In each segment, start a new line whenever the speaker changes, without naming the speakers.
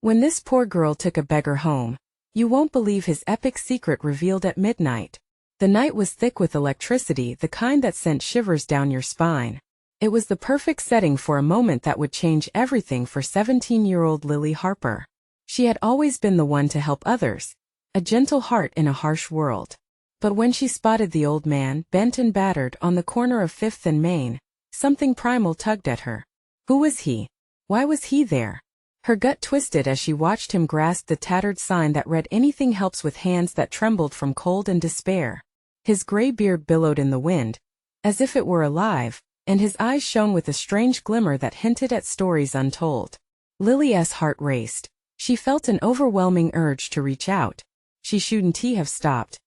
When this poor girl took a beggar home, you won't believe his epic secret revealed at midnight. The night was thick with electricity, the kind that sent shivers down your spine. It was the perfect setting for a moment that would change everything for 17-year-old Lily Harper. She had always been the one to help others, a gentle heart in a harsh world. But when she spotted the old man, bent and battered, on the corner of 5th and Main, something primal tugged at her. Who was he? Why was he there? Her gut twisted as she watched him grasp the tattered sign that read "Anything helps" with hands that trembled from cold and despair. His gray beard billowed in the wind, as if it were alive, and his eyes shone with a strange glimmer that hinted at stories untold. Lily's heart raced. She felt an overwhelming urge to reach out. She shouldn't have stopped.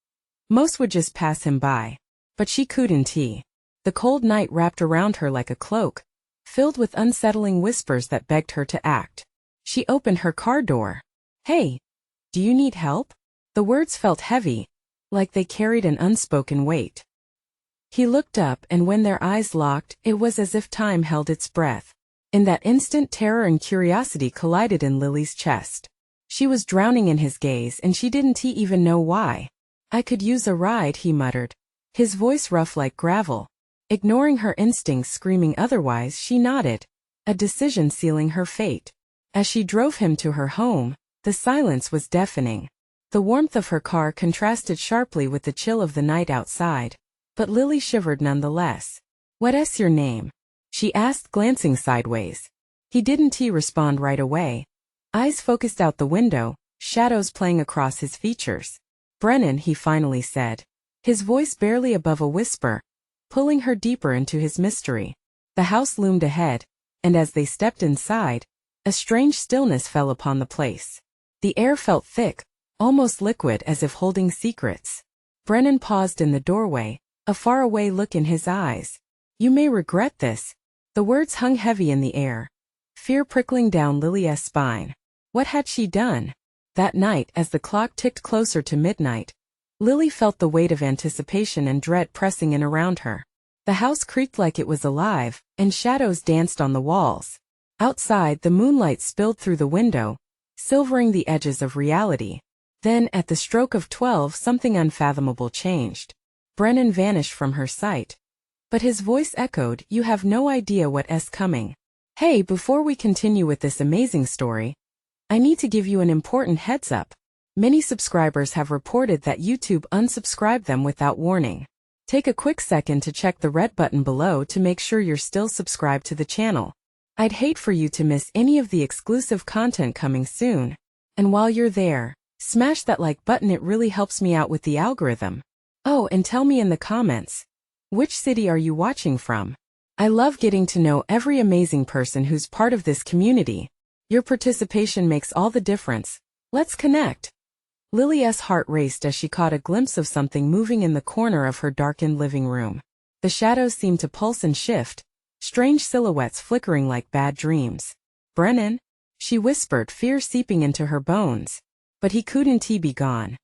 Most would just pass him by. But she couldn't. The cold night wrapped around her like a cloak, filled with unsettling whispers that begged her to act. She opened her car door. "Hey, do you need help?" The words felt heavy, like they carried an unspoken weight. He looked up, and when their eyes locked, it was as if time held its breath. In that instant, terror and curiosity collided in Lily's chest. She was drowning in his gaze, and she didn't even know why. "I could use a ride," he muttered, his voice rough like gravel. Ignoring her instincts screaming otherwise, she nodded, a decision sealing her fate. As she drove him to her home, the silence was deafening. The warmth of her car contrasted sharply with the chill of the night outside, but Lily shivered nonetheless. "What's your name?" she asked, glancing sideways. He didn't respond right away. Eyes focused out the window, shadows playing across his features. "Brennan," he finally said, his voice barely above a whisper, pulling her deeper into his mystery. The house loomed ahead, and as they stepped inside, a strange stillness fell upon the place. The air felt thick, almost liquid, as if holding secrets. Brennan paused in the doorway, a faraway look in his eyes. "You may regret this." The words hung heavy in the air, fear prickling down Lily's spine. What had she done? That night, as the clock ticked closer to midnight, Lily felt the weight of anticipation and dread pressing in around her. The house creaked like it was alive, and shadows danced on the walls. Outside, the moonlight spilled through the window, silvering the edges of reality. Then, at the stroke of 12, something unfathomable changed. Brennan vanished from her sight. But his voice echoed, "You have no idea what's coming." "Hey, before we continue with this amazing story, I need to give you an important heads up. Many subscribers have reported that YouTube unsubscribed them without warning. Take a quick second to check the red button below to make sure you're still subscribed to the channel. I'd hate for you to miss any of the exclusive content coming soon. And while you're there, smash that like button, it really helps me out with the algorithm. Oh, and tell me in the comments, which city are you watching from? I love getting to know every amazing person who's part of this community. Your participation makes all the difference. Let's connect. Lily's heart raced as she caught a glimpse of something moving in the corner of her darkened living room. The shadows seemed to pulse and shift, strange silhouettes flickering like bad dreams. "Brennan?" she whispered, fear seeping into her bones. But he couldn't be gone.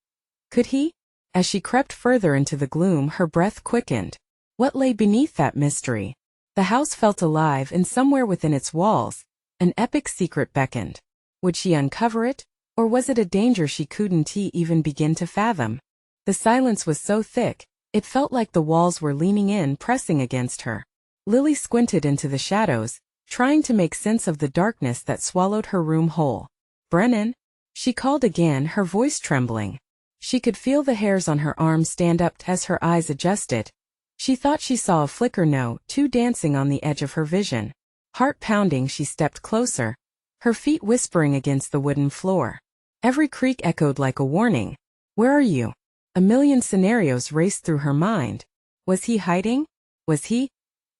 Could he? As she crept further into the gloom, her breath quickened. What lay beneath that mystery? The house felt alive, and somewhere within its walls, an epic secret beckoned. Would she uncover it, or was it a danger she couldn't even begin to fathom? The silence was so thick, it felt like the walls were leaning in, pressing against her. Lily squinted into the shadows, trying to make sense of the darkness that swallowed her room whole. "Brennan?" she called again, her voice trembling. She could feel the hairs on her arms stand up as her eyes adjusted. She thought she saw a flicker, no, two dancing on the edge of her vision. Heart pounding, she stepped closer, her feet whispering against the wooden floor. Every creak echoed like a warning. "Where are you?" A million scenarios raced through her mind. Was he hiding? Was he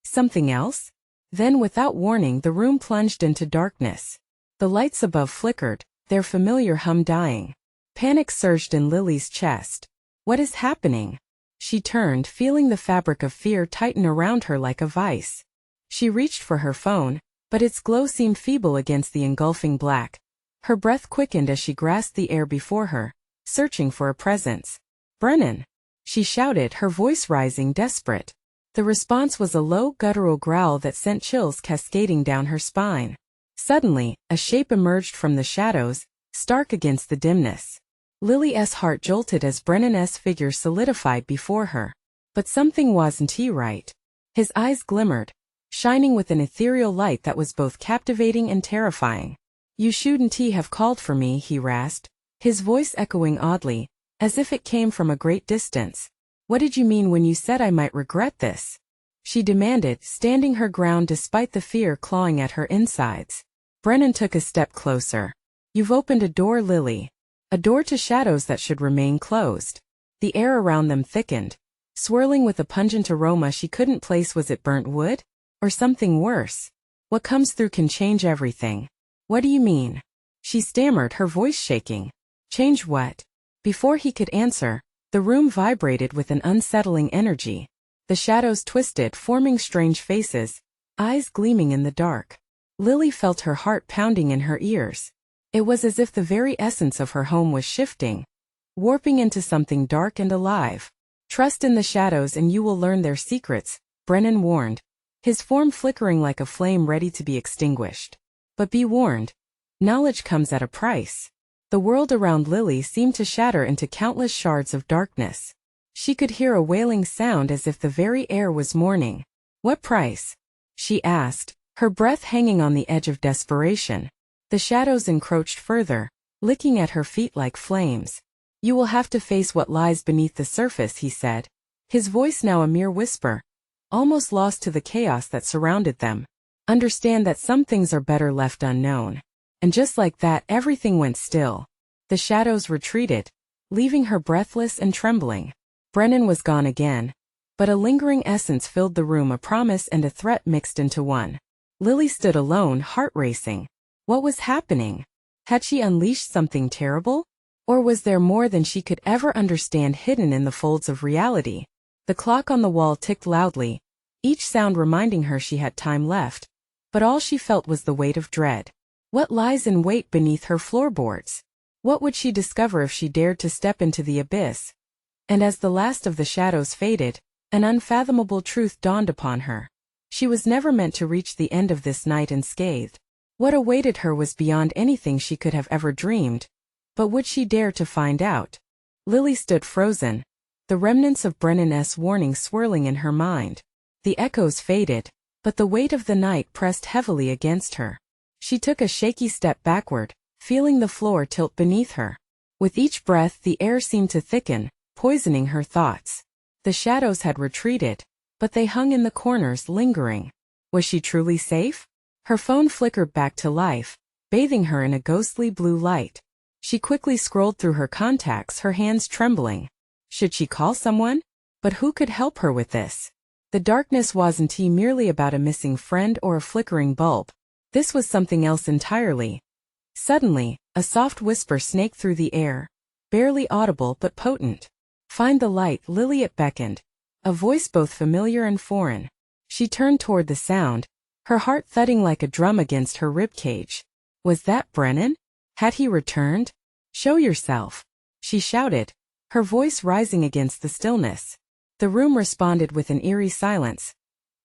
something else? Then, without warning, the room plunged into darkness. The lights above flickered, their familiar hum dying. Panic surged in Lily's chest. What is happening? She turned, feeling the fabric of fear tighten around her like a vice. She reached for her phone, but its glow seemed feeble against the engulfing black. Her breath quickened as she grasped the air before her, searching for a presence. "Brennan!" she shouted, her voice rising, desperate. The response was a low, guttural growl that sent chills cascading down her spine. Suddenly, a shape emerged from the shadows, stark against the dimness. Lily's heart jolted as Brennan's figure solidified before her. But something wasn't right. His eyes glimmered, shining with an ethereal light that was both captivating and terrifying. "You shouldn't have called for me," he rasped, his voice echoing oddly, as if it came from a great distance. "What did you mean when you said I might regret this?" she demanded, standing her ground despite the fear clawing at her insides. Brennan took a step closer. "You've opened a door, Lily. A door to shadows that should remain closed." The air around them thickened, swirling with a pungent aroma she couldn't place. Was it burnt wood? Or something worse? "What comes through can change everything." "What do you mean?" she stammered, her voice shaking. "Change what?" Before he could answer, the room vibrated with an unsettling energy. The shadows twisted, forming strange faces, eyes gleaming in the dark. Lily felt her heart pounding in her ears. It was as if the very essence of her home was shifting, warping into something dark and alive. "Trust in the shadows and you will learn their secrets," Brennan warned, his form flickering like a flame ready to be extinguished. "But be warned, knowledge comes at a price." The world around Lily seemed to shatter into countless shards of darkness. She could hear a wailing sound as if the very air was mourning. "What price?" she asked, her breath hanging on the edge of desperation. The shadows encroached further, licking at her feet like flames. "You will have to face what lies beneath the surface," he said, his voice now a mere whisper, almost lost to the chaos that surrounded them. "Understand that some things are better left unknown." And just like that, everything went still. The shadows retreated, leaving her breathless and trembling. Brennan was gone again, but a lingering essence filled the room, a promise and a threat mixed into one. Lily stood alone, heart racing. What was happening? Had she unleashed something terrible? Or was there more than she could ever understand hidden in the folds of reality? The clock on the wall ticked loudly, each sound reminding her she had time left, but all she felt was the weight of dread. What lies in wait beneath her floorboards? What would she discover if she dared to step into the abyss? And as the last of the shadows faded, an unfathomable truth dawned upon her. She was never meant to reach the end of this night unscathed. What awaited her was beyond anything she could have ever dreamed. But would she dare to find out? Lily stood frozen, the remnants of Brennan's warning swirling in her mind. The echoes faded, but the weight of the night pressed heavily against her. She took a shaky step backward, feeling the floor tilt beneath her. With each breath, the air seemed to thicken, poisoning her thoughts. The shadows had retreated, but they hung in the corners, lingering. Was she truly safe? Her phone flickered back to life, bathing her in a ghostly blue light. She quickly scrolled through her contacts, her hands trembling. Should she call someone? But who could help her with this? The darkness wasn't merely about a missing friend or a flickering bulb. This was something else entirely. Suddenly, a soft whisper snaked through the air, barely audible but potent. "Find the light, Lily," it beckoned, a voice both familiar and foreign. She turned toward the sound, her heart thudding like a drum against her ribcage. Was that Brennan? Had he returned? "Show yourself," she shouted, her voice rising against the stillness. The room responded with an eerie silence.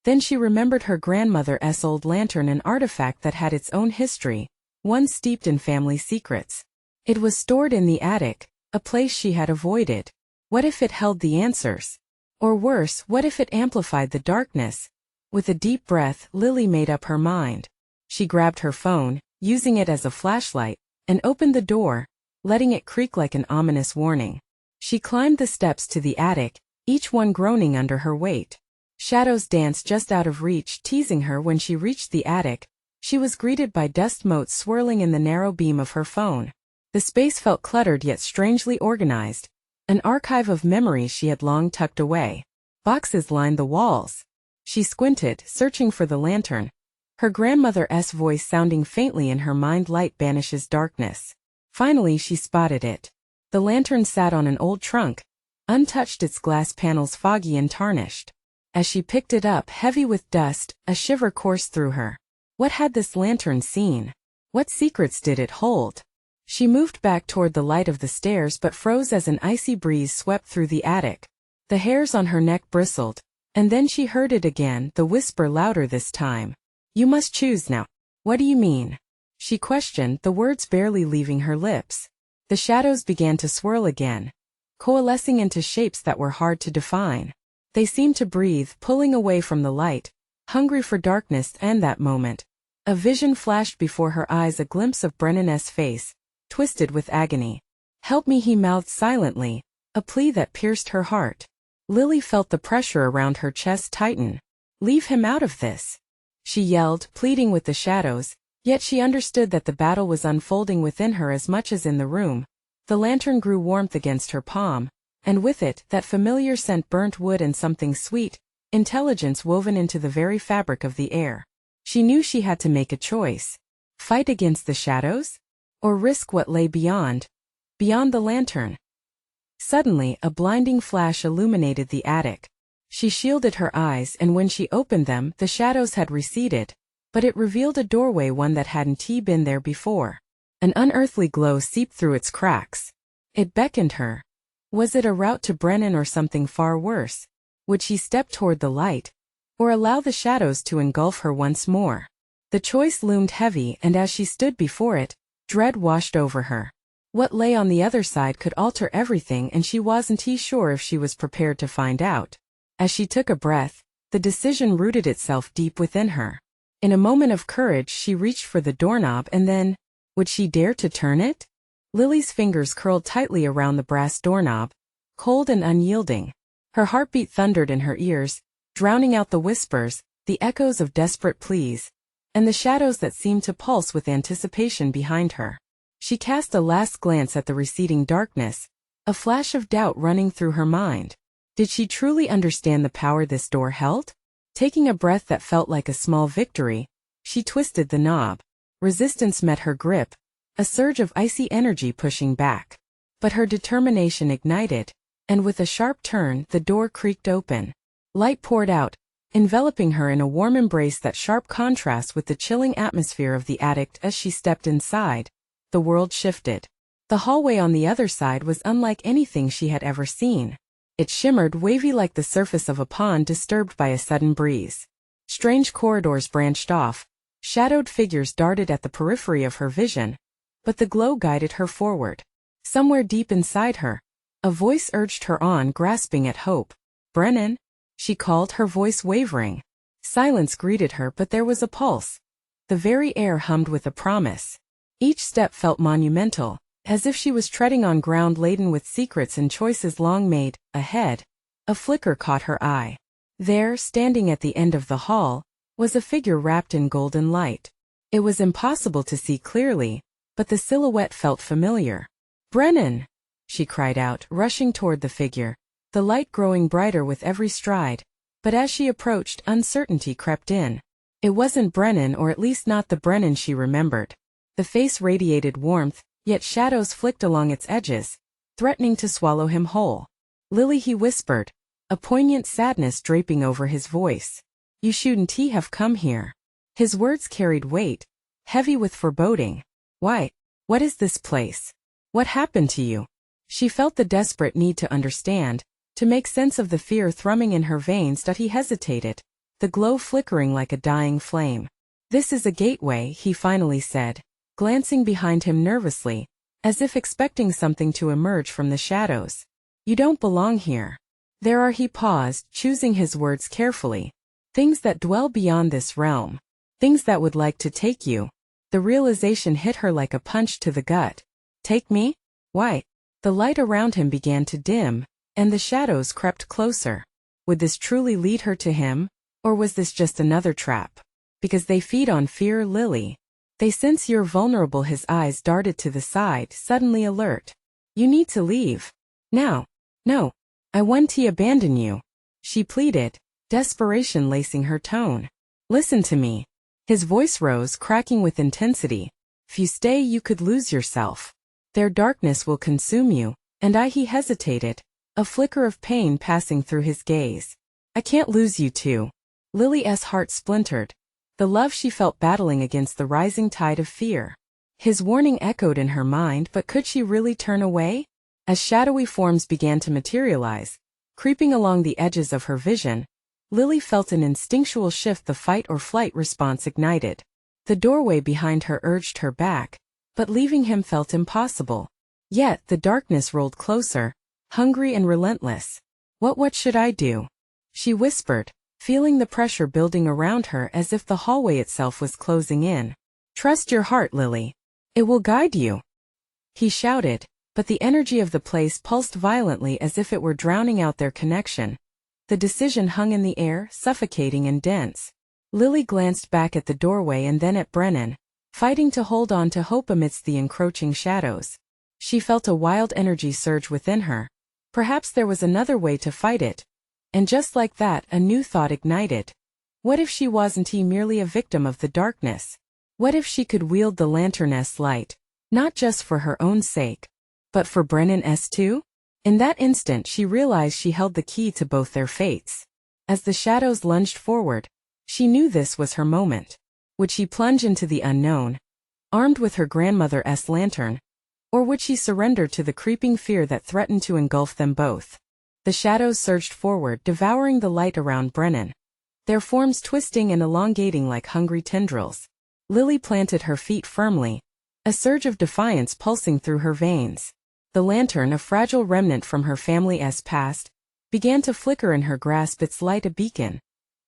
Then she remembered her grandmother's old lantern, an artifact that had its own history, one steeped in family secrets. It was stored in the attic, a place she had avoided. What if it held the answers? Or worse, what if it amplified the darkness? With a deep breath, Lily made up her mind. She grabbed her phone, using it as a flashlight, and opened the door, letting it creak like an ominous warning. She climbed the steps to the attic, each one groaning under her weight. Shadows danced just out of reach, teasing her. When she reached the attic, she was greeted by dust motes swirling in the narrow beam of her phone. The space felt cluttered yet strangely organized, an archive of memories she had long tucked away. Boxes lined the walls. She squinted, searching for the lantern, her grandmother's voice sounding faintly in her mind. "Light banishes darkness." Finally she spotted it. The lantern sat on an old trunk, untouched, its glass panels foggy and tarnished. As she picked it up, heavy with dust, a shiver coursed through her. What had this lantern seen? What secrets did it hold? She moved back toward the light of the stairs but froze as an icy breeze swept through the attic. The hairs on her neck bristled, and then she heard it again, the whisper louder this time. "You must choose now." "What do you mean?" she questioned, the words barely leaving her lips. The shadows began to swirl again, coalescing into shapes that were hard to define. They seemed to breathe, pulling away from the light, hungry for darkness, and that moment, a vision flashed before her eyes, a glimpse of Brennan's face, twisted with agony. "Help me," he mouthed silently, a plea that pierced her heart. Lily felt the pressure around her chest tighten. "Leave him out of this," she yelled, pleading with the shadows, yet she understood that the battle was unfolding within her as much as in the room. The lantern grew warmth against her palm, and with it, that familiar scent, burnt wood and something sweet, intelligence woven into the very fabric of the air. She knew she had to make a choice. Fight against the shadows? Or risk what lay beyond the lantern? Suddenly, a blinding flash illuminated the attic. She shielded her eyes, and when she opened them, the shadows had receded, but it revealed a doorway, one that hadn't been there before. An unearthly glow seeped through its cracks. It beckoned her. Was it a route to Brennan or something far worse? Would she step toward the light, or allow the shadows to engulf her once more? The choice loomed heavy, and as she stood before it, dread washed over her. What lay on the other side could alter everything, and she wasn't sure if she was prepared to find out. As she took a breath, the decision rooted itself deep within her. In a moment of courage, she reached for the doorknob, and then, would she dare to turn it? Lily's fingers curled tightly around the brass doorknob, cold and unyielding. Her heartbeat thundered in her ears, drowning out the whispers, the echoes of desperate pleas, and the shadows that seemed to pulse with anticipation behind her. She cast a last glance at the receding darkness, a flash of doubt running through her mind. Did she truly understand the power this door held? Taking a breath that felt like a small victory, she twisted the knob. Resistance met her grip, a surge of icy energy pushing back. But her determination ignited, and with a sharp turn, the door creaked open. Light poured out, enveloping her in a warm embrace, that sharp contrast with the chilling atmosphere of the attic. As she stepped inside, the world shifted. The hallway on the other side was unlike anything she had ever seen. It shimmered, wavy like the surface of a pond disturbed by a sudden breeze. Strange corridors branched off, shadowed figures darted at the periphery of her vision, but the glow guided her forward. Somewhere deep inside her, a voice urged her on, grasping at hope. "Brennan," she called, her voice wavering. Silence greeted her, but there was a pulse. The very air hummed with a promise. Each step felt monumental, as if she was treading on ground laden with secrets and choices long made. Ahead, a flicker caught her eye. There, standing at the end of the hall, was a figure wrapped in golden light. It was impossible to see clearly, but the silhouette felt familiar. "Brennan!" she cried out, rushing toward the figure, the light growing brighter with every stride. But as she approached, uncertainty crept in. It wasn't Brennan, or at least not the Brennan she remembered. The face radiated warmth, yet shadows flicked along its edges, threatening to swallow him whole. "Lily," he whispered, a poignant sadness draping over his voice. "You shouldn't have come here." His words carried weight, heavy with foreboding. "Why? What is this place? What happened to you?" She felt the desperate need to understand, to make sense of the fear thrumming in her veins. That he hesitated, the glow flickering like a dying flame. "This is a gateway," he finally said, glancing behind him nervously, as if expecting something to emerge from the shadows. "You don't belong here. There are," he paused, choosing his words carefully, "things that dwell beyond this realm. Things that would like to take you." The realization hit her like a punch to the gut. "Take me? Why?" The light around him began to dim, and the shadows crept closer. Would this truly lead her to him, or was this just another trap? "Because they feed on fear, Lily. They sense you're vulnerable." His eyes darted to the side, suddenly alert. "You need to leave. Now." "No. I won't abandon you," she pleaded, desperation lacing her tone. "Listen to me." His voice rose, cracking with intensity. "If you stay, you could lose yourself. Their darkness will consume you, and he hesitated, a flicker of pain passing through his gaze. "I can't lose you too." Lily's heart splintered, the love she felt battling against the rising tide of fear. His warning echoed in her mind, but could she really turn away? As shadowy forms began to materialize, creeping along the edges of her vision, Lily felt an instinctual shift. The fight or flight response ignited. The doorway behind her urged her back, but leaving him felt impossible. Yet the darkness rolled closer, hungry and relentless. What should I do?" she whispered, feeling the pressure building around her as if the hallway itself was closing in. "Trust your heart, Lily. It will guide you," he shouted, but the energy of the place pulsed violently as if it were drowning out their connection. The decision hung in the air, suffocating and dense. Lily glanced back at the doorway and then at Brennan, fighting to hold on to hope amidst the encroaching shadows. She felt a wild energy surge within her. Perhaps there was another way to fight it. And just like that, a new thought ignited. What if she wasn't merely a victim of the darkness? What if she could wield the lantern's light, not just for her own sake, but for Brennan's too? In that instant she realized she held the key to both their fates. As the shadows lunged forward, she knew this was her moment. Would she plunge into the unknown, armed with her grandmother's lantern, or would she surrender to the creeping fear that threatened to engulf them both? The shadows surged forward, devouring the light around Brennan, their forms twisting and elongating like hungry tendrils. Lily planted her feet firmly, a surge of defiance pulsing through her veins. The lantern, a fragile remnant from her family's past, began to flicker in her grasp, its light a beacon,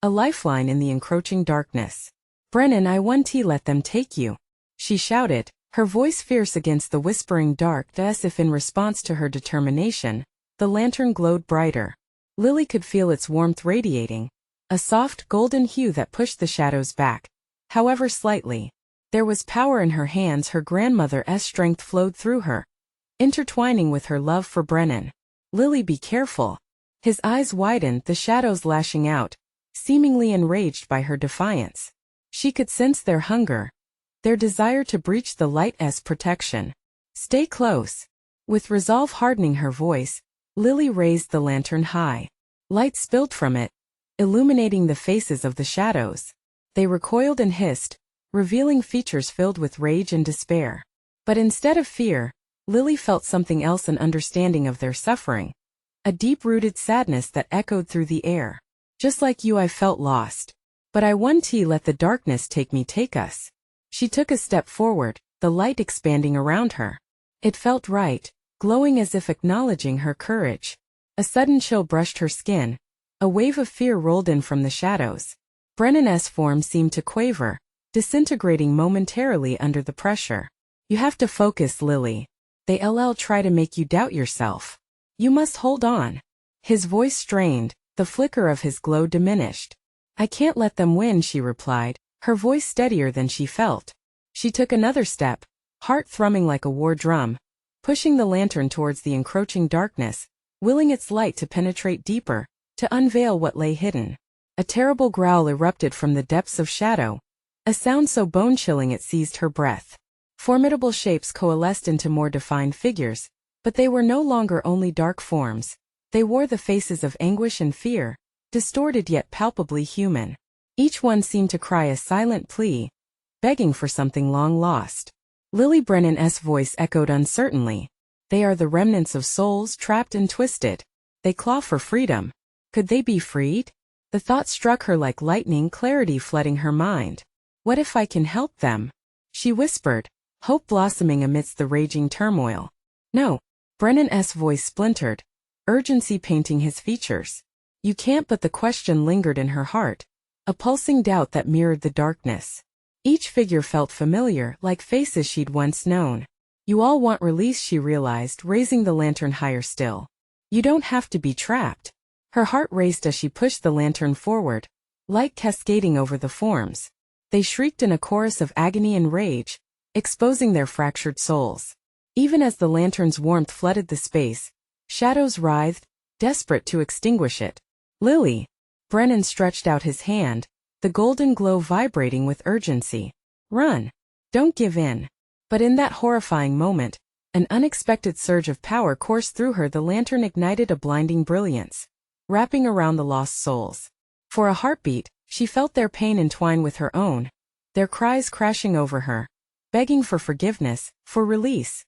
a lifeline in the encroaching darkness. "Brennan, I won't let them take you," she shouted, her voice fierce against the whispering dark, as if in response to her determination. The lantern glowed brighter. Lily could feel its warmth radiating, a soft golden hue that pushed the shadows back, however slightly. There was power in her hands, her grandmother's strength flowed through her, intertwining with her love for Brennan. "Lily, be careful." His eyes widened, the shadows lashing out, seemingly enraged by her defiance. She could sense their hunger, their desire to breach the light's protection. "Stay close." With resolve hardening her voice, Lily raised the lantern high. Light spilled from it, illuminating the faces of the shadows. They recoiled and hissed, revealing features filled with rage and despair. But instead of fear, Lily felt something else, an understanding of their suffering, a deep-rooted sadness that echoed through the air. "Just like you, I felt lost. But I won't let the darkness take us." She took a step forward, the light expanding around her. It felt right, glowing as if acknowledging her courage. A sudden chill brushed her skin. A wave of fear rolled in from the shadows. Brennan's form seemed to quaver, disintegrating momentarily under the pressure. "You have to focus, Lily. They'll try to make you doubt yourself. You must hold on." His voice strained, the flicker of his glow diminished. "I can't let them win," she replied, her voice steadier than she felt. She took another step, heart thrumming like a war drum, pushing the lantern towards the encroaching darkness, willing its light to penetrate deeper, to unveil what lay hidden. A terrible growl erupted from the depths of shadow, a sound so bone-chilling it seized her breath. Formidable shapes coalesced into more defined figures, but they were no longer only dark forms. They wore the faces of anguish and fear, distorted yet palpably human. Each one seemed to cry a silent plea, begging for something long lost. Lily Brennan's voice echoed uncertainly. "They are the remnants of souls trapped and twisted. They claw for freedom. Could they be freed?" The thought struck her like lightning, clarity flooding her mind. "What if I can help them?" she whispered, hope blossoming amidst the raging turmoil. "No." Brennan's voice splintered, urgency painting his features. "You can't," but the question lingered in her heart, a pulsing doubt that mirrored the darkness. Each figure felt familiar, like faces she'd once known. "You all want release," she realized, raising the lantern higher still. "You don't have to be trapped." Her heart raced as she pushed the lantern forward, light cascading over the forms. They shrieked in a chorus of agony and rage, exposing their fractured souls. Even as the lantern's warmth flooded the space, shadows writhed, desperate to extinguish it. "Lily!" Brennan stretched out his hand, the golden glow vibrating with urgency. "Run! Don't give in." But in that horrifying moment, an unexpected surge of power coursed through her. The lantern ignited a blinding brilliance, wrapping around the lost souls. For a heartbeat, she felt their pain entwine with her own, their cries crashing over her, begging for forgiveness, for release.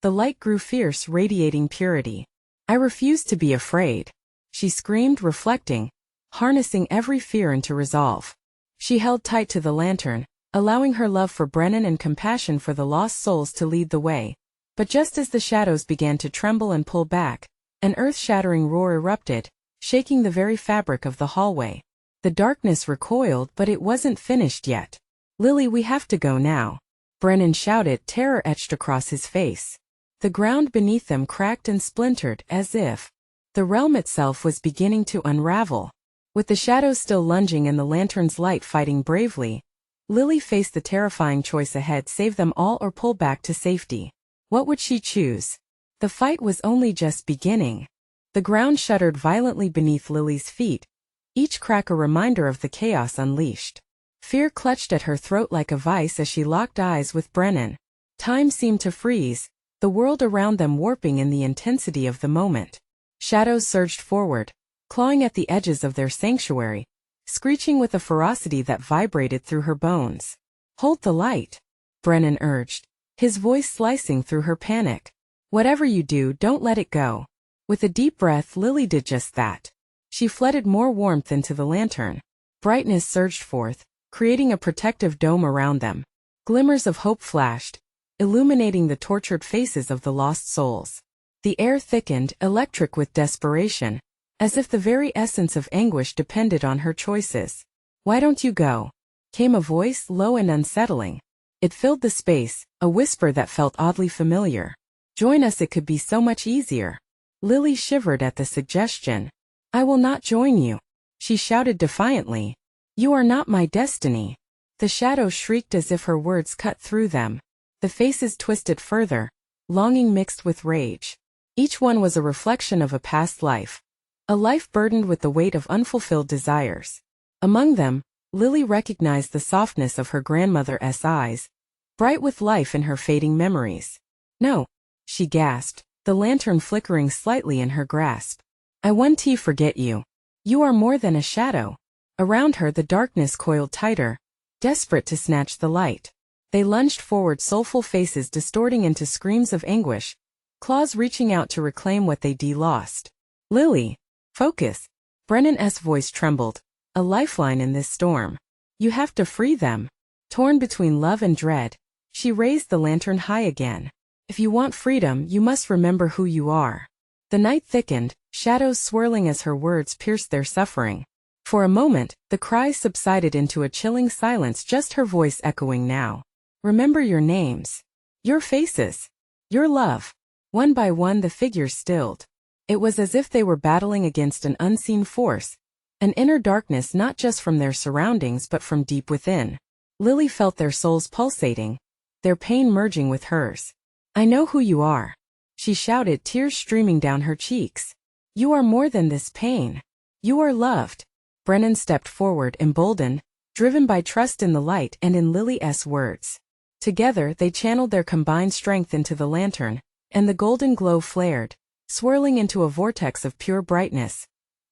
The light grew fierce, radiating purity. "I refuse to be afraid," she screamed, reflecting, harnessing every fear into resolve. She held tight to the lantern, allowing her love for Brennan and compassion for the lost souls to lead the way. But just as the shadows began to tremble and pull back, an earth-shattering roar erupted, shaking the very fabric of the hallway. The darkness recoiled, but it wasn't finished yet. "Lily, we have to go now," Brennan shouted, terror etched across his face. The ground beneath them cracked and splintered as if the realm itself was beginning to unravel. With the shadows still lunging and the lantern's light fighting bravely, Lily faced the terrifying choice ahead: save them all or pull back to safety. What would she choose? The fight was only just beginning. The ground shuddered violently beneath Lily's feet, each crack a reminder of the chaos unleashed. Fear clutched at her throat like a vice as she locked eyes with Brennan. Time seemed to freeze, the world around them warping in the intensity of the moment. Shadows surged forward, clawing at the edges of their sanctuary, screeching with a ferocity that vibrated through her bones. "Hold the light," Brennan urged, his voice slicing through her panic. "Whatever you do, don't let it go." With a deep breath, Lily did just that. She flooded more warmth into the lantern. Brightness surged forth, creating a protective dome around them. Glimmers of hope flashed, illuminating the tortured faces of the lost souls. The air thickened, electric with desperation, as if the very essence of anguish depended on her choices. "Why don't you go?" came a voice, low and unsettling. It filled the space, a whisper that felt oddly familiar. "Join us, it could be so much easier." Lily shivered at the suggestion. "I will not join you," she shouted defiantly. "You are not my destiny." The shadows shrieked as if her words cut through them. The faces twisted further, longing mixed with rage. Each one was a reflection of a past life, a life burdened with the weight of unfulfilled desires. Among them, Lily recognized the softness of her grandmother's eyes, bright with life in her fading memories. "No," she gasped, the lantern flickering slightly in her grasp. "I won't forget you. You are more than a shadow." Around her the darkness coiled tighter, desperate to snatch the light. They lunged forward, soulful faces distorting into screams of anguish, claws reaching out to reclaim what they'd lost. "Lily, focus." Brennan's voice trembled, a lifeline in this storm. "You have to free them." Torn between love and dread, she raised the lantern high again. "If you want freedom, you must remember who you are." The night thickened, shadows swirling as her words pierced their suffering. For a moment, the cries subsided into a chilling silence, just her voice echoing now. "Remember your names. Your faces. Your love." One by one the figures stilled. It was as if they were battling against an unseen force, an inner darkness not just from their surroundings but from deep within. Lily felt their souls pulsating, their pain merging with hers. "I know who you are," she shouted, tears streaming down her cheeks. "You are more than this pain. You are loved." Brennan stepped forward, emboldened, driven by trust in the light and in Lily's words. Together they channeled their combined strength into the lantern, and the golden glow flared, swirling into a vortex of pure brightness.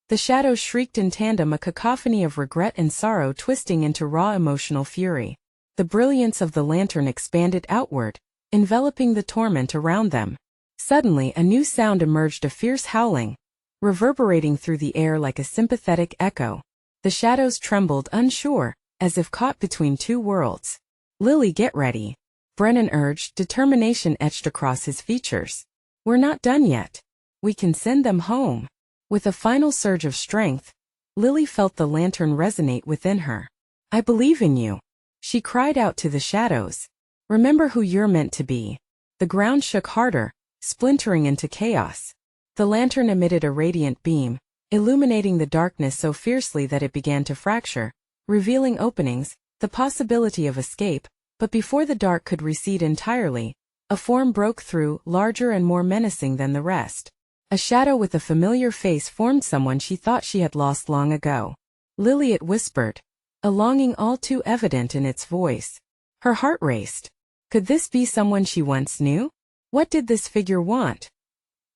The shadows shrieked in tandem, a cacophony of regret and sorrow twisting into raw emotional fury. The brilliance of the lantern expanded outward, enveloping the torment around them. Suddenly a new sound emerged, a fierce howling, reverberating through the air like a sympathetic echo. The shadows trembled, unsure, as if caught between two worlds. "Lily, get ready," Brennan urged, determination etched across his features. "We're not done yet. We can send them home." With a final surge of strength, Lily felt the lantern resonate within her. "I believe in you," she cried out to the shadows. "Remember who you're meant to be." The ground shook harder, splintering into chaos. The lantern emitted a radiant beam, illuminating the darkness so fiercely that it began to fracture, revealing openings, the possibility of escape. But before the dark could recede entirely, a form broke through, larger and more menacing than the rest. A shadow with a familiar face formed, someone she thought she had lost long ago. "Lily," it whispered, a longing all too evident in its voice. Her heart raced. Could this be someone she once knew? What did this figure want?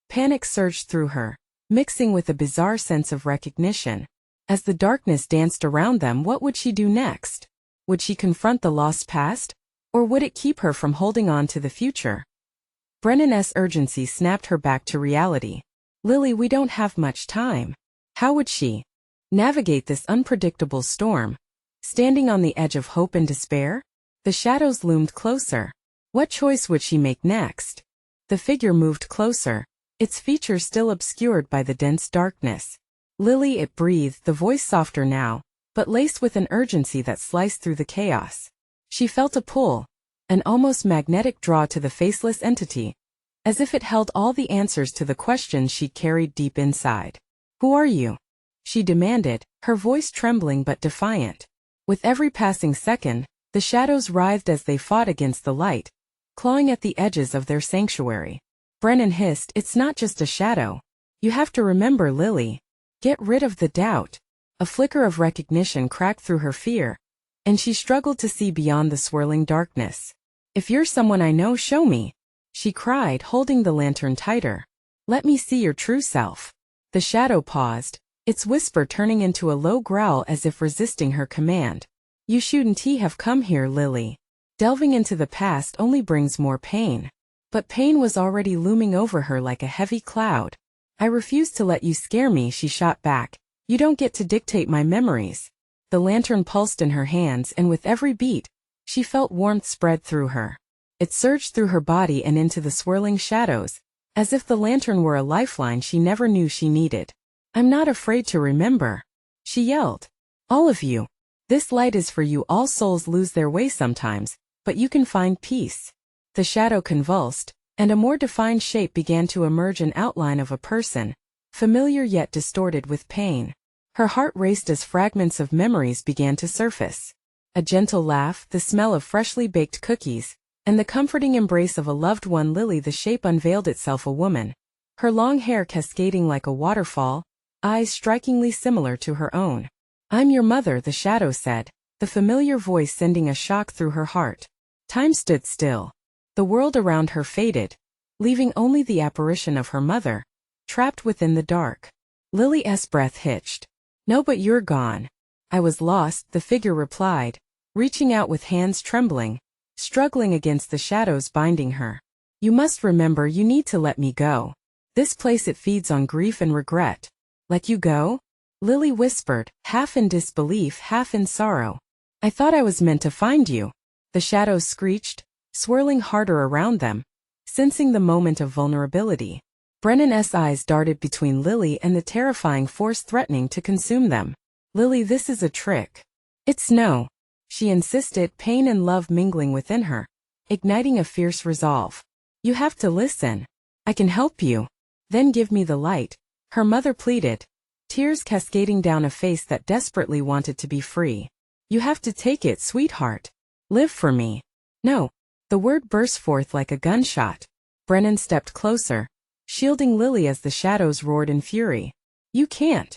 Panic surged through her, mixing with a bizarre sense of recognition. As the darkness danced around them, what would she do next? Would she confront the lost past? Or would it keep her from holding on to the future? Brennan's urgency snapped her back to reality. "Lily, we don't have much time." How would she navigate this unpredictable storm, standing on the edge of hope and despair? The shadows loomed closer. What choice would she make next? The figure moved closer, its features still obscured by the dense darkness. Lily, it breathed, the voice softer now, but laced with an urgency that sliced through the chaos. She felt a pull, an almost magnetic draw to the faceless entity, as if it held all the answers to the questions she carried deep inside. "Who are you?" she demanded, her voice trembling but defiant. With every passing second, the shadows writhed as they fought against the light, clawing at the edges of their sanctuary. Brennan hissed, "It's not just a shadow. You have to remember, Lily. Get rid of the doubt." A flicker of recognition cracked through her fear, and she struggled to see beyond the swirling darkness. "If you're someone I know, show me," she cried, holding the lantern tighter. "Let me see your true self." The shadow paused, its whisper turning into a low growl as if resisting her command. "You shouldn't have come here, Lily. Delving into the past only brings more pain." But pain was already looming over her like a heavy cloud. "I refuse to let you scare me," she shot back. "You don't get to dictate my memories." The lantern pulsed in her hands, and with every beat, she felt warmth spread through her. It surged through her body and into the swirling shadows, as if the lantern were a lifeline she never knew she needed. "I'm not afraid to remember," she yelled. "All of you. This light is for you. All souls lose their way sometimes, but you can find peace." The shadow convulsed, and a more defined shape began to emerge, an outline of a person, familiar yet distorted with pain. Her heart raced as fragments of memories began to surface. A gentle laugh, the smell of freshly baked cookies, and the comforting embrace of a loved one. Lily, the shape unveiled itself, a woman, her long hair cascading like a waterfall, eyes strikingly similar to her own. "I'm your mother," the shadow said, the familiar voice sending a shock through her heart. Time stood still. The world around her faded, leaving only the apparition of her mother, trapped within the dark. Lily's breath hitched. "No, but you're gone." "I was lost," the figure replied, reaching out with hands trembling, struggling against the shadows binding her. "You must remember, you need to let me go. This place, it feeds on grief and regret." "Let you go?" Lily whispered, half in disbelief, half in sorrow. "I thought I was meant to find you." The shadows screeched, swirling harder around them, sensing the moment of vulnerability. Brennan's eyes darted between Lily and the terrifying force threatening to consume them. "Lily, this is a trick." "It's no," she insisted, pain and love mingling within her, igniting a fierce resolve. "You have to listen. I can help you." "Then give me the light," her mother pleaded, tears cascading down a face that desperately wanted to be free. "You have to take it, sweetheart. Live for me." "No." The word burst forth like a gunshot. Brennan stepped closer, shielding Lily as the shadows roared in fury. "You can't."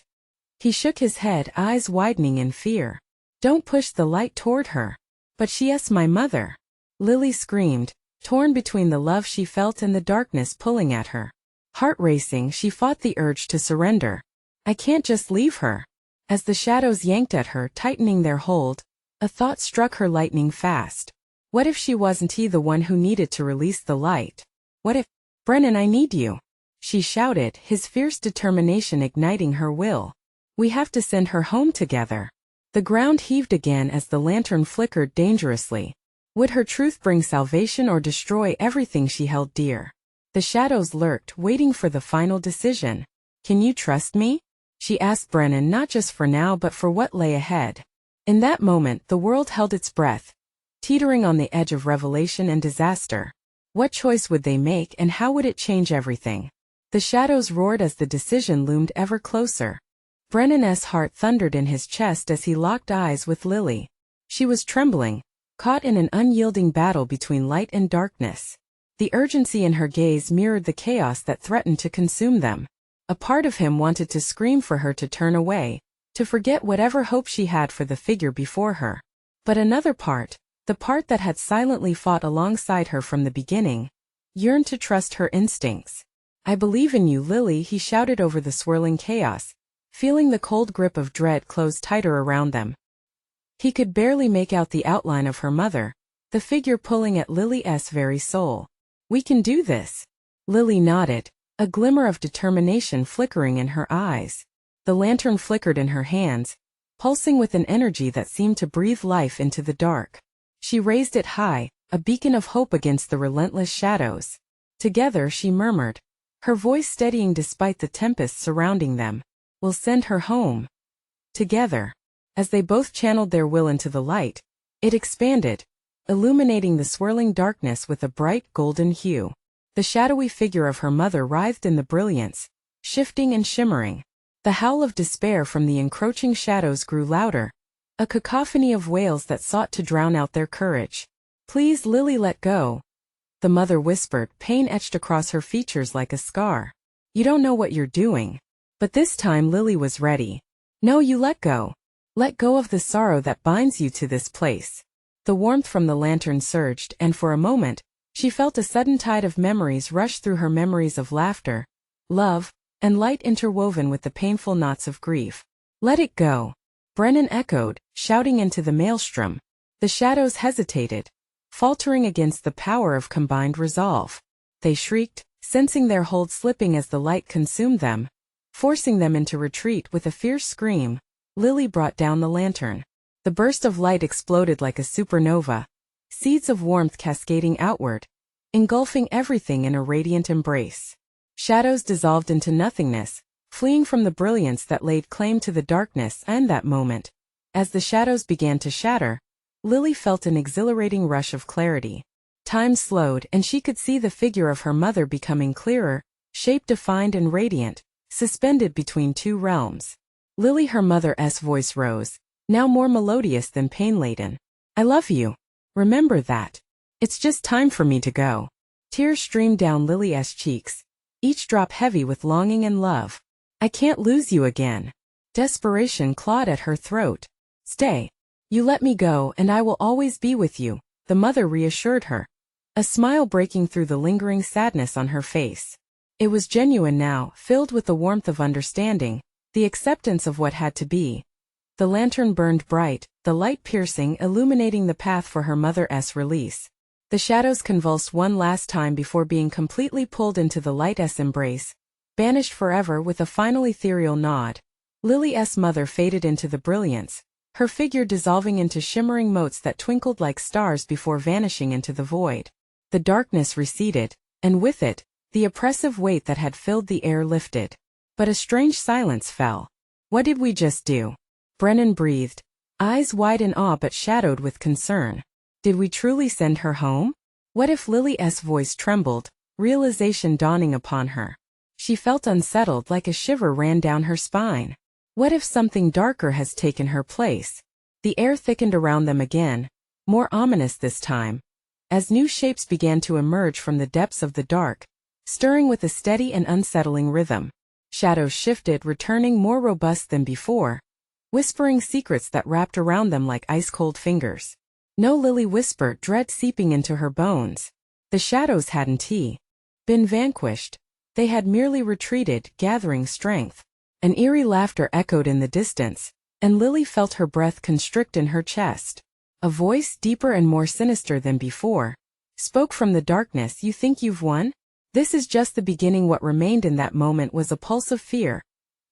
He shook his head, eyes widening in fear. "Don't push the light toward her." "But she's my mother." Lily screamed, torn between the love she felt and the darkness pulling at her. Heart racing, she fought the urge to surrender. "I can't just leave her." As the shadows yanked at her, tightening their hold, a thought struck her lightning fast. What if she wasn't the one who needed to release the light? What if— "Brennan, I need you," she shouted, his fierce determination igniting her will. "We have to send her home together." The ground heaved again as the lantern flickered dangerously. Would her truth bring salvation or destroy everything she held dear? The shadows lurked, waiting for the final decision. "Can you trust me?" she asked Brennan, not just for now but for what lay ahead. In that moment, the world held its breath, teetering on the edge of revelation and disaster. What choice would they make, and how would it change everything? The shadows roared as the decision loomed ever closer. Brennan's heart thundered in his chest as he locked eyes with Lily. She was trembling, caught in an unyielding battle between light and darkness. The urgency in her gaze mirrored the chaos that threatened to consume them. A part of him wanted to scream for her to turn away, to forget whatever hope she had for the figure before her. But another part, the part that had silently fought alongside her from the beginning, yearned to trust her instincts. "I believe in you, Lily," he shouted over the swirling chaos, feeling the cold grip of dread close tighter around them. He could barely make out the outline of her mother, the figure pulling at Lily's very soul. "We can do this." Lily nodded, a glimmer of determination flickering in her eyes. The lantern flickered in her hands, pulsing with an energy that seemed to breathe life into the dark. She raised it high, a beacon of hope against the relentless shadows. Together, she murmured, her voice steadying despite the tempest surrounding them. We'll send her home. Together. As they both channeled their will into the light, it expanded, illuminating the swirling darkness with a bright golden hue. The shadowy figure of her mother writhed in the brilliance, shifting and shimmering. The howl of despair from the encroaching shadows grew louder, a cacophony of wails that sought to drown out their courage. Please, Lily, let go. The mother whispered, pain etched across her features like a scar. You don't know what you're doing. But this time Lily was ready. No, you let go. Let go of the sorrow that binds you to this place. The warmth from the lantern surged, and for a moment, she felt a sudden tide of memories rush through her, memories of laughter, love, and light interwoven with the painful knots of grief. Let it go. Brennan echoed, shouting into the maelstrom. The shadows hesitated, faltering against the power of combined resolve. They shrieked, sensing their hold slipping as the light consumed them, forcing them into retreat. With a fierce scream, Lily brought down the lantern. The burst of light exploded like a supernova, seeds of warmth cascading outward, engulfing everything in a radiant embrace. Shadows dissolved into nothingness, fleeing from the brilliance that laid claim to the darkness. And that moment, as the shadows began to shatter, Lily felt an exhilarating rush of clarity. Time slowed, and she could see the figure of her mother becoming clearer, shape-defined and radiant, suspended between two realms. Lily, her mother's voice rose, now more melodious than pain-laden. I love you. Remember that. It's just time for me to go. Tears streamed down Lily's cheeks, each drop heavy with longing and love. I can't lose you again. Desperation clawed at her throat. Stay. You let me go and I will always be with you, the mother reassured her, a smile breaking through the lingering sadness on her face. It was genuine now, filled with the warmth of understanding, the acceptance of what had to be. The lantern burned bright, the light piercing, illuminating the path for her mother's release. The shadows convulsed one last time before being completely pulled into the light's embrace, banished forever. With a final ethereal nod, Lily's mother faded into the brilliance, her figure dissolving into shimmering motes that twinkled like stars before vanishing into the void. The darkness receded, and with it, the oppressive weight that had filled the air lifted. But a strange silence fell. What did we just do? Brennan breathed, eyes wide in awe but shadowed with concern. Did we truly send her home? What if? Lily's voice trembled, realization dawning upon her. She felt unsettled, like a shiver ran down her spine. What if something darker has taken her place? The air thickened around them again, more ominous this time, as new shapes began to emerge from the depths of the dark, stirring with a steady and unsettling rhythm. Shadows shifted, returning more robust than before, whispering secrets that wrapped around them like ice-cold fingers. No, Lily whispered, dread seeping into her bones. The shadows hadn't been vanquished. They had merely retreated, gathering strength. An eerie laughter echoed in the distance, and Lily felt her breath constrict in her chest. A voice, deeper and more sinister than before, spoke from the darkness. You think you've won? This is just the beginning. What remained in that moment was a pulse of fear,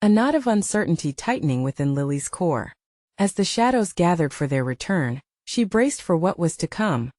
a knot of uncertainty tightening within Lily's core. As the shadows gathered for their return, she braced for what was to come.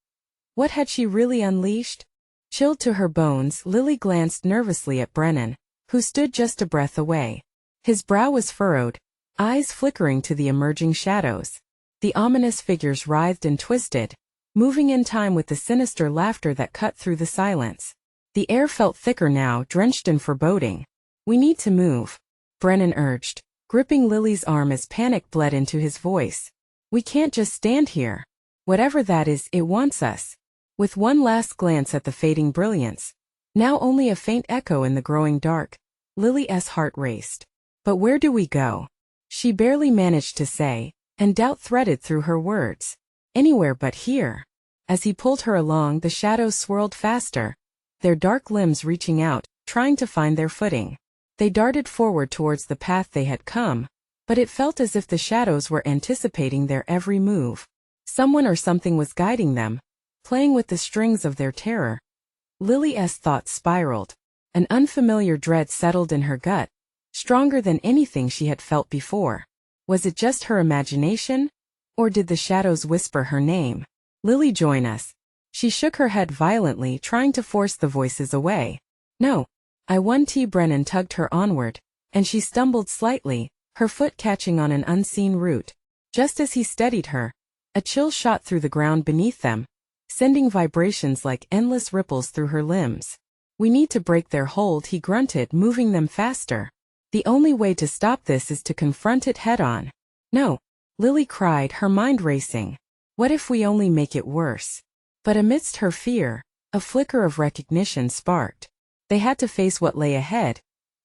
What had she really unleashed? Chilled to her bones, Lily glanced nervously at Brennan, who stood just a breath away. His brow was furrowed, eyes flickering to the emerging shadows. The ominous figures writhed and twisted, moving in time with the sinister laughter that cut through the silence. The air felt thicker now, drenched in foreboding. We need to move, Brennan urged, gripping Lily's arm as panic bled into his voice. We can't just stand here. Whatever that is, it wants us. With one last glance at the fading brilliance, now only a faint echo in the growing dark, Lily's heart raced. But where do we go? She barely managed to say, and doubt threaded through her words. Anywhere but here. As he pulled her along, the shadows swirled faster, their dark limbs reaching out, trying to find their footing. They darted forward towards the path they had come, but it felt as if the shadows were anticipating their every move. Someone or something was guiding them, playing with the strings of their terror. Lily's thoughts spiraled. An unfamiliar dread settled in her gut, stronger than anything she had felt before. Was it just her imagination? Or did the shadows whisper her name? Lily, join us. She shook her head violently, trying to force the voices away. No. Brennan tugged her onward, and she stumbled slightly, her foot catching on an unseen root. Just as he steadied her, a chill shot through the ground beneath them, sending vibrations like endless ripples through her limbs. We need to break their hold, he grunted, moving them faster. The only way to stop this is to confront it head-on. No, Lily cried, her mind racing. What if we only make it worse? But amidst her fear, a flicker of recognition sparked. They had to face what lay ahead,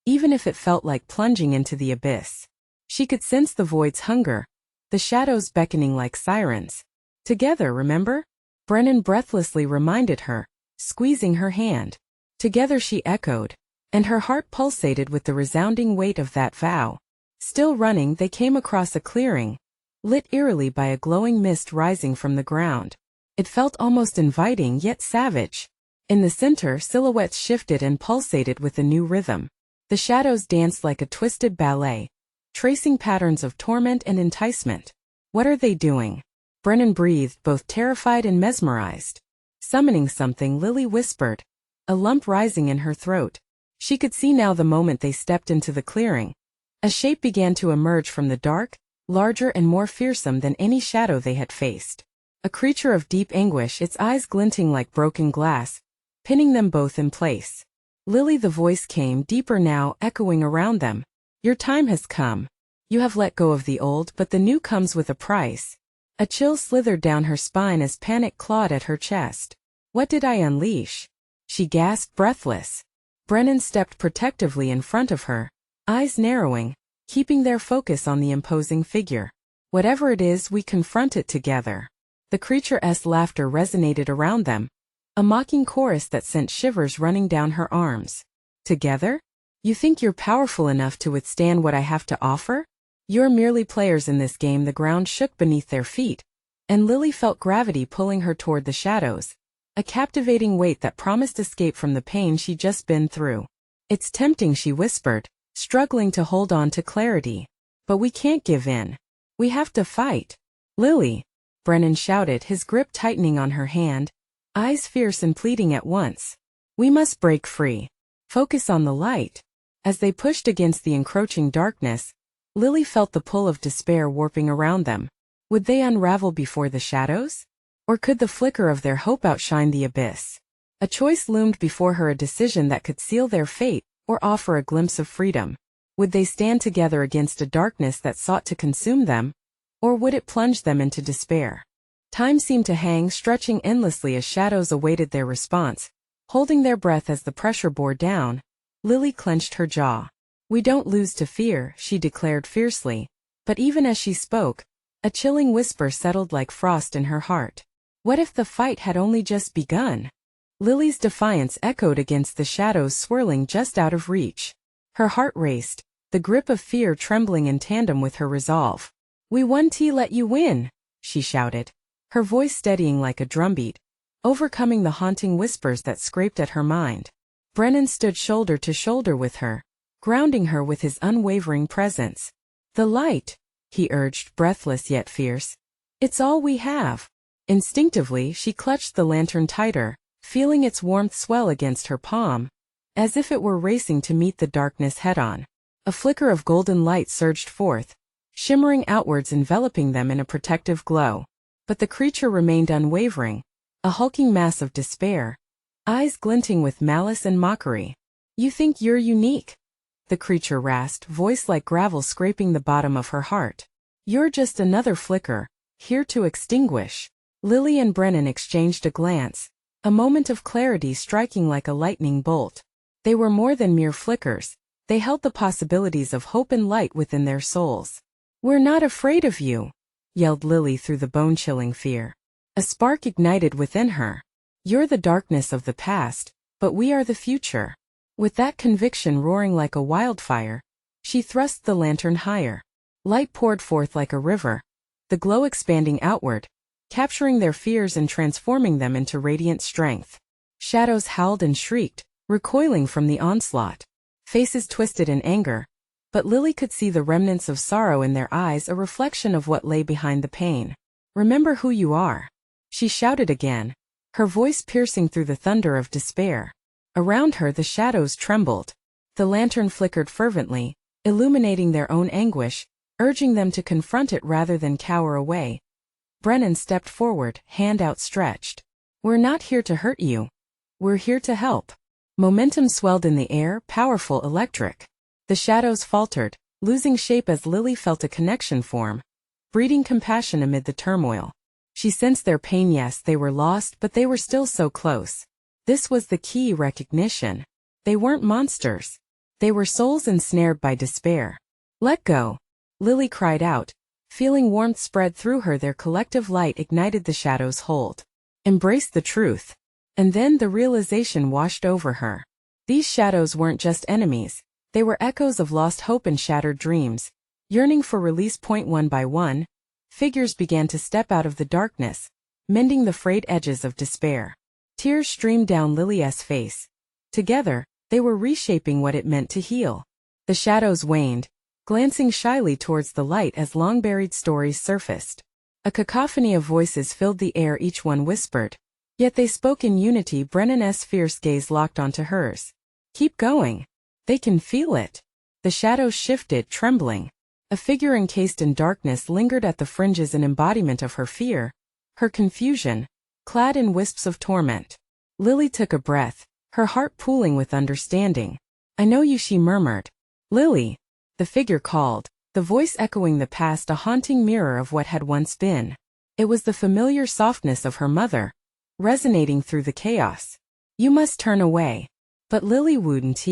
even if it felt like plunging into the abyss. She could sense the void's hunger, the shadows beckoning like sirens. Together, remember? Brennan breathlessly reminded her, squeezing her hand. Together, she echoed, and her heart pulsated with the resounding weight of that vow. Still running, they came across a clearing, lit eerily by a glowing mist rising from the ground. It felt almost inviting yet savage. In the center, silhouettes shifted and pulsated with a new rhythm. The shadows danced like a twisted ballet, tracing patterns of torment and enticement. What are they doing? Brennan breathed, both terrified and mesmerized. Summoning something, Lily whispered, a lump rising in her throat. She could see now the moment they stepped into the clearing. A shape began to emerge from the dark, larger and more fearsome than any shadow they had faced. A creature of deep anguish, its eyes glinting like broken glass, pinning them both in place. Lily, the voice came deeper now, echoing around them. Your time has come. You have let go of the old, but the new comes with a price. A chill slithered down her spine as panic clawed at her chest. What did I unleash? She gasped, breathless. Brennan stepped protectively in front of her, eyes narrowing, keeping their focus on the imposing figure. Whatever it is, we confront it together. The creature's laughter resonated around them, a mocking chorus that sent shivers running down her arms. Together? You think you're powerful enough to withstand what I have to offer? You're merely players in this game. The ground shook beneath their feet, and Lily felt gravity pulling her toward the shadows, a captivating weight that promised escape from the pain she'd just been through. It's tempting, she whispered, struggling to hold on to clarity. But we can't give in. We have to fight. Lily! Brennan shouted, his grip tightening on her hand, eyes fierce and pleading at once. We must break free. Focus on the light. As they pushed against the encroaching darkness, Lily felt the pull of despair warping around them. Would they unravel before the shadows? Or could the flicker of their hope outshine the abyss? A choice loomed before her, a decision that could seal their fate or offer a glimpse of freedom. Would they stand together against a darkness that sought to consume them, or would it plunge them into despair? Time seemed to hang, stretching endlessly as shadows awaited their response. Holding their breath as the pressure bore down, Lily clenched her jaw. We don't lose to fear, she declared fiercely, but even as she spoke, a chilling whisper settled like frost in her heart. What if the fight had only just begun? Lily's defiance echoed against the shadows swirling just out of reach. Her heart raced, the grip of fear trembling in tandem with her resolve. We won't let you win, she shouted, her voice steadying like a drumbeat, overcoming the haunting whispers that scraped at her mind. Brennan stood shoulder to shoulder with her, grounding her with his unwavering presence. The light, he urged, breathless yet fierce. It's all we have. Instinctively, she clutched the lantern tighter, feeling its warmth swell against her palm, as if it were racing to meet the darkness head-on. A flicker of golden light surged forth, shimmering outwards, enveloping them in a protective glow. But the creature remained unwavering, a hulking mass of despair, eyes glinting with malice and mockery. You think you're unique? The creature rasped, voice like gravel scraping the bottom of her heart. You're just another flicker, here to extinguish. Lily and Brennan exchanged a glance, a moment of clarity striking like a lightning bolt. They were more than mere flickers, they held the possibilities of hope and light within their souls. We're not afraid of you, yelled Lily through the bone-chilling fear. A spark ignited within her. You're the darkness of the past, but we are the future. With that conviction roaring like a wildfire, she thrust the lantern higher. Light poured forth like a river, the glow expanding outward, capturing their fears and transforming them into radiant strength. Shadows howled and shrieked, recoiling from the onslaught. Faces twisted in anger, but Lily could see the remnants of sorrow in their eyes, a reflection of what lay behind the pain. Remember who you are. She shouted again, her voice piercing through the thunder of despair. Around her the shadows trembled. The lantern flickered fervently, illuminating their own anguish, urging them to confront it rather than cower away. Brennan stepped forward, hand outstretched. "We're not here to hurt you. We're here to help." Momentum swelled in the air, powerful, electric. The shadows faltered, losing shape as Lily felt a connection form, breeding compassion amid the turmoil. She sensed their pain. Yes, they were lost, but they were still so close. This was the key: recognition. They weren't monsters. They were souls ensnared by despair. "Let go," Lily cried out, feeling warmth spread through her. Their collective light ignited the shadow's hold. "Embrace the truth." And then the realization washed over her. These shadows weren't just enemies. They were echoes of lost hope and shattered dreams, yearning for release. One by one, figures began to step out of the darkness, mending the frayed edges of despair. Tears streamed down Lily's face. Together, they were reshaping what it meant to heal. The shadows waned, glancing shyly towards the light as long-buried stories surfaced. A cacophony of voices filled the air, each one whispered, yet they spoke in unity. Brennan's fierce gaze locked onto hers. "Keep going. They can feel it." The shadows shifted, trembling. A figure encased in darkness lingered at the fringes, an embodiment of her fear, her confusion, clad in wisps of torment. Lily took a breath, her heart pooling with understanding. "I know you," she murmured. "Lily," the figure called, the voice echoing the past, a haunting mirror of what had once been. It was the familiar softness of her mother, resonating through the chaos. "You must turn away." But Lily wouldn't.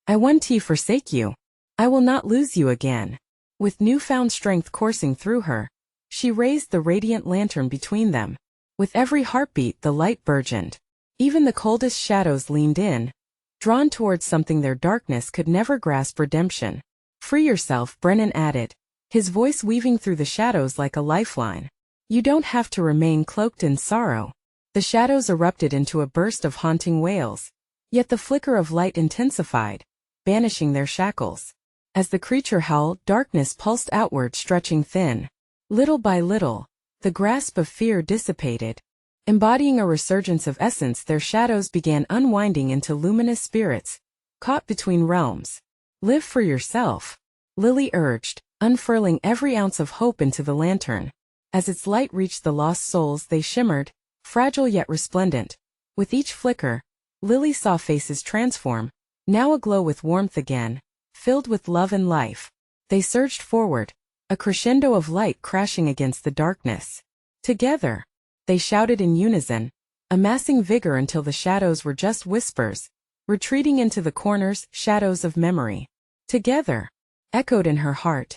"I won't forsake you. I will not lose you again." With newfound strength coursing through her, she raised the radiant lantern between them. With every heartbeat the light burgeoned. Even the coldest shadows leaned in, drawn towards something their darkness could never grasp: redemption. "Free yourself," Brennan added, his voice weaving through the shadows like a lifeline. "You don't have to remain cloaked in sorrow." The shadows erupted into a burst of haunting wails, yet the flicker of light intensified, banishing their shackles. As the creature howled, darkness pulsed outward, stretching thin. Little by little, the grasp of fear dissipated. Embodying a resurgence of essence, their shadows began unwinding into luminous spirits, caught between realms. "Live for yourself," Lily urged, unfurling every ounce of hope into the lantern. As its light reached the lost souls, they shimmered, fragile yet resplendent. With each flicker, Lily saw faces transform, now aglow with warmth again, filled with love and life. They surged forward, a crescendo of light crashing against the darkness. Together, they shouted in unison, amassing vigor until the shadows were just whispers, retreating into the corners, shadows of memory. "Together," echoed in her heart.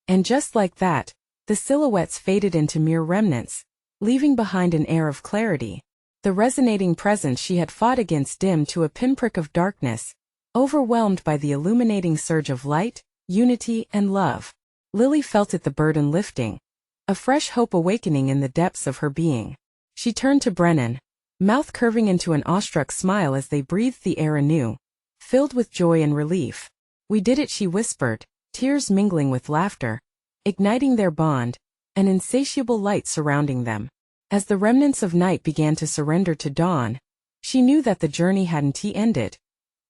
And just like that, the silhouettes faded into mere remnants, leaving behind an air of clarity. The resonating presence she had fought against dimmed to a pinprick of darkness, overwhelmed by the illuminating surge of light, unity, and love. Lily felt it, the burden lifting, a fresh hope awakening in the depths of her being. She turned to Brennan, mouth curving into an awestruck smile as they breathed the air anew, filled with joy and relief. "We did it," she whispered, tears mingling with laughter, igniting their bond, an insatiable light surrounding them. As the remnants of night began to surrender to dawn, she knew that the journey hadn't ended.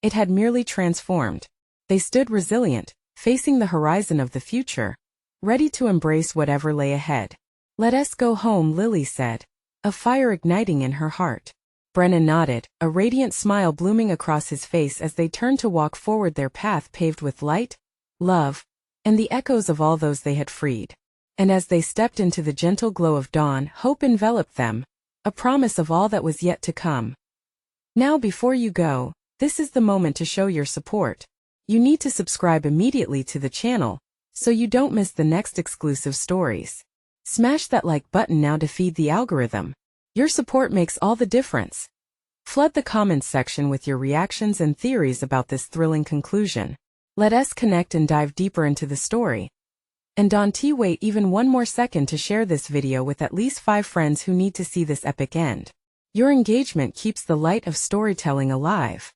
It had merely transformed. They stood resilient, facing the horizon of the future, ready to embrace whatever lay ahead. "Let us go home," Lily said, a fire igniting in her heart. Brennan nodded, a radiant smile blooming across his face as they turned to walk forward, their path paved with light, love, and the echoes of all those they had freed. And as they stepped into the gentle glow of dawn, hope enveloped them, a promise of all that was yet to come. Now, before you go, this is the moment to show your support. You need to subscribe immediately to the channel, so you don't miss the next exclusive stories. Smash that like button now to feed the algorithm. Your support makes all the difference. Flood the comments section with your reactions and theories about this thrilling conclusion. Let us connect and dive deeper into the story. And don't wait even one more second to share this video with at least 5 friends who need to see this epic end. Your engagement keeps the light of storytelling alive.